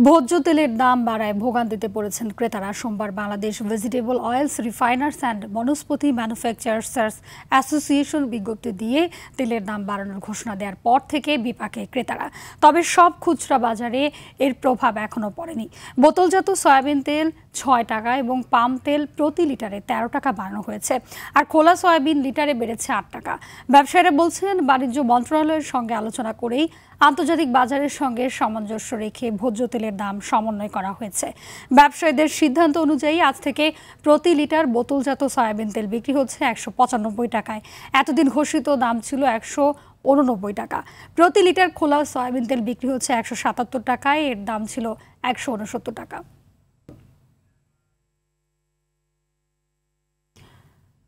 ভোজ্য তেলের দাম বাড়ায় ভোগান্তিতে পড়েছেন ক্রেতারা। সোমবার Bangladesh vegetable oils refiners and Vanaspati manufacturers association বিজ্ঞপ্তি দিয়ে তেলের দাম বাড়ানোর ঘোষণা দেওয়ার পর থেকে বিপাকে ক্রেতারা। তবে সব খুচরা বাজারে এর প্রভাব এখনও পড়েনি। বোতলজাত সয়াবিন তেল ৬ টাকা এবং পাম তেল প্রতি লিটারে ১৩ টাকা বাড়ানো হয়েছে, আর খোলা সয়াবিন লিটারে বেড়েছে ৮ টাকা। ব্যবসায়ীরা বলছেন, বাণিজ্য মন্ত্রণালয়ের সঙ্গে আলোচনা করেই আন্তর্জাতিক বাজারের সঙ্গে সামঞ্জস্য রেখে ভোজ্য তেলের দাম সমন্বয় করা হয়েছে। ব্যবসায়ীদের সিদ্ধান্ত অনুযায়ী আজ থেকে প্রতি লিটার বোতলজাত সয়াবিন তেল বিক্রি হচ্ছে ১৯৫ টাকায়। এতদিন ঘোষিত দাম ছিল ১৮৯ টাকা। প্রতি লিটার খোলা সয়াবিন তেল বিক্রি হচ্ছে ১৭৭ টাকায়, এর দাম ছিল ১৬৯ টাকা।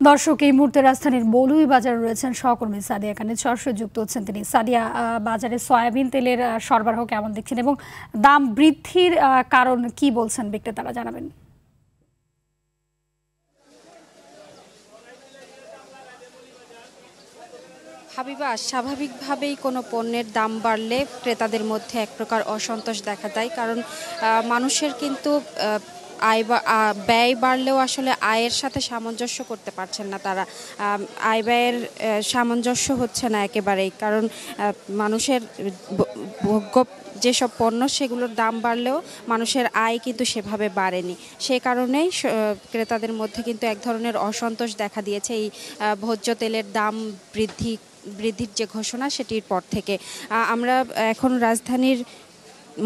দর্শক, এই মুহূর্তে রাজধানীর মৌলভীবাজারে রয়েছেন সহকর্মী সাদিয়া কানে সরাসরি যুক্ত হচ্ছেন তিনি। সাদিয়া, বাজারে সয়াবিন তেলের সরবরাহ কেমন দেখছেন এবং দাম বৃদ্ধির কারণ কি বলছেন বিক্রেতারা, জানাবেন। হাবিবা, স্বাভাবিকভাবেই কোনো পণ্যের দাম বাড়লে ক্রেতাদের মধ্যে এক প্রকার অসন্তোষ দেখা যায়, কারণ মানুষের কিন্তু ব্যয় বাড়লেও আসলে আয়ের সাথে সামঞ্জস্য করতে পারছেন না তারা। আয় ব্যয়ের সামঞ্জস্য হচ্ছে না একেবারেই, কারণ মানুষের ভোগ্য যেসব পণ্য সেগুলোর দাম বাড়লেও মানুষের আয় কিন্তু সেভাবে বাড়েনি। সে কারণেই ক্রেতাদের মধ্যে কিন্তু এক ধরনের অসন্তোষ দেখা দিয়েছে এই ভোজ্য তেলের দাম বৃদ্ধির যে ঘোষণা সেটির পর থেকে। আমরা এখন রাজধানীর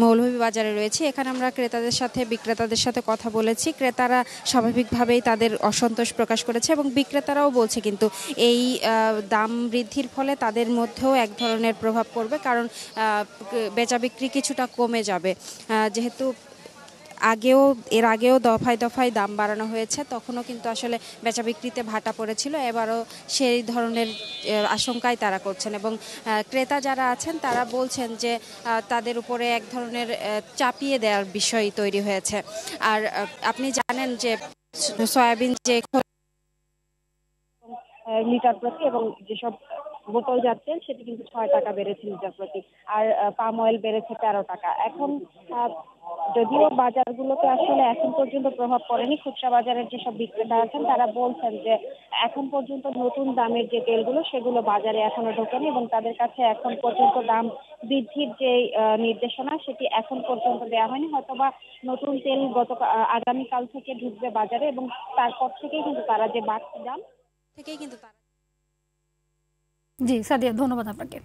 মৌলভীবাজারে রয়েছি। এখানে আমরা বিক্রেতাদের সাথে কথা বলেছি। ক্রেতারা স্বাভাবিকভাবেই তাদের অসন্তোষ প্রকাশ করেছে এবং বিক্রেতারাও বলছে কিন্তু এই দাম বৃদ্ধির ফলে তাদের মধ্যেও এক ধরনের প্রভাব পড়বে, কারণ বেচা বিক্রি কিছুটা কমে যাবে। যেহেতু এর আগেও দফায় দফায় দাম বাড়ানো হয়েছে, তখনও কিন্তু আসলে বেচা বিক্রিতে ভাটা পড়েছিল। এবারও সেই ধরনের আশঙ্কাই তারা করছেন এবং ক্রেতা যারা আছেন তারা বলছেন যে তাদের উপরে এক ধরনের চাপিয়ে দেওয়ার বিষয় তৈরি হয়েছে। আর আপনি জানেন যে সয়াবিন যে লিটার প্রতি এবং যেসব বোতল যাচ্ছেন সেটি কিন্তু ৬ টাকা বেড়েছে লিটার প্রতি, আর পাম অয়েল বেড়েছে ১৩ টাকা। এখন যদিও বাজারগুলোতে আসলে এখন পর্যন্ত প্রভাব পড়েনি, খুচরা বাজারের যেসব বিক্রেতা আছেন তারা বলছেন যে এখন পর্যন্ত নতুন দামের যে তেলগুলো সেগুলো বাজারে এখনো ঢোকেনি এবং তাদের কাছে এখন পর্যন্ত দাম বৃদ্ধির যে নির্দেশনা সেটি এখন পর্যন্ত দেওয়া হয়নি। হয়তোবা নতুন তেল আগামীকাল থেকে ঢুকবে বাজারে এবং তারপর থেকেই কিন্তু তারা যে বাড়তি দাম থেকেই কিন্তু তারা। জি সাদিয়া, ধন্যবাদ আপনাকে।